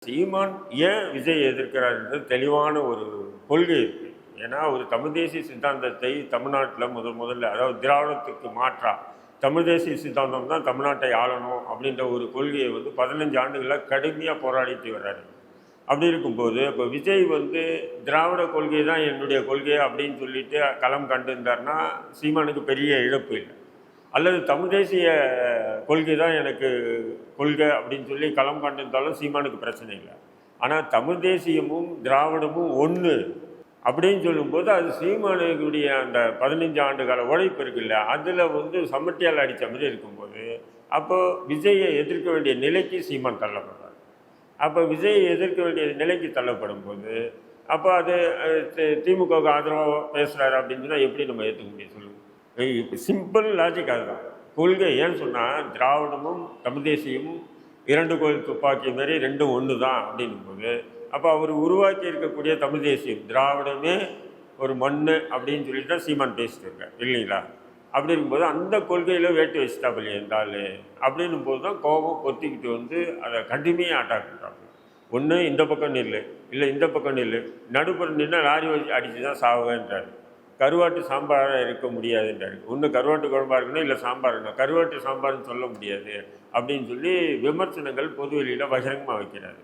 சீமான் ஏன் விஜய் எதிர்க்கிறார்ன்றது தெளிவான ஒரு கொள்கை இருக்கு. ஏன்னா ஒரு தமிழ் தேசிய சித்தாந்தத்தை தமிழ்நாட்டில் முதல்ல அதாவது திராவிடத்துக்கு மாற்றா தமிழ் தேசிய சித்தாந்தம் தான் தமிழ்நாட்டை ஆளணும் அப்படின்ற ஒரு கொள்கையை 15 ஆண்டுகளில் கடுமையாக போராடிட்டு வர்றாரு. அப்படி இருக்கும்போது இப்போ விஜய் திராவிட கொள்கை தான் என்னுடைய கொள்கை அப்படின்னு சொல்லிட்டு களம் கண்டிருந்தார்னா சீமானுக்கு பெரிய இழப்பு இல்லை. அல்லது தமிழ் தேசிய கொள்கை தான் எனக்கு கொள்கை அப்படின்னு சொல்லி களம் கண்டிருந்தாலும் சீமானுக்கு பிரச்சனை இல்லை. ஆனால் தமிழ் தேசியமும் திராவிடமும் ஒன்று அப்படின்னு சொல்லும்போது அது சீமானுடைய அந்த 15 ஆண்டு கால உழைப்பு இருக்குல்ல, அதில் சம்மட்டியால் அடித்த மாதிரி இருக்கும்போது அப்போ விஜயை எதிர்க்க வேண்டிய நிலைக்கு சீமான் தள்ளப்படுறார். அப்போ விஜயை எதிர்க்க வேண்டிய நிலைக்கு தள்ளப்படும் போது அப்போ அது திமுகவுக்கு ஆதரவாக பேசுகிறாரு அப்படின்னு சொன்னால் எப்படி நம்ம ஏற்றுக்க முடியும் சொல்லுங்கள்? சிம்பிள் லாஜிக் அதுதான். கொள்கை ஏன்னு சொன்னால் திராவிடமும் தமிழ் தேசியமும் 2 கோல் துப்பாக்கி மாதிரி ரெண்டும் ஒன்று தான் அப்படிங்கும்போது அப்போ அவர் உருவாக்கி இருக்கக்கூடிய தமிழ் தேசியம் திராவிடமே ஒரு மண் அப்படின்னு சொல்லிட்டு தான் சீமான் பேசிட்டு இருக்கார் இல்லைங்களா? அப்படி இருக்கும்போது அந்த கொள்கையில் வேட்டு வச்சுட்டாப்பில்லையே இருந்தாலும் அப்படின்னும் போது தான் கோபம் பொத்திக்கிட்டு அதை கடுமையாக அட்டாக் பண்ணுறாங்க. ஒன்று இந்த பக்கம் நில்லு, இல்லை இந்த பக்கம் நில்லு, நடுப்புற நின்னா லாரி வச்சு அடித்து தான் சாவுவேன்றார். கருவாட்டு சாம்பாராக இருக்க முடியாதுன்றாரு. ஒன்று கருவாட்டு குழம்பா இருக்கணும், இல்லை சாம்பார் இருக்கணும். கருவாட்டு சாம்பார்னு சொல்ல முடியாது அப்படின்னு சொல்லி விமர்சனங்கள் பொதுவெளியில் பகிரங்கமாக வைக்கிறாரு.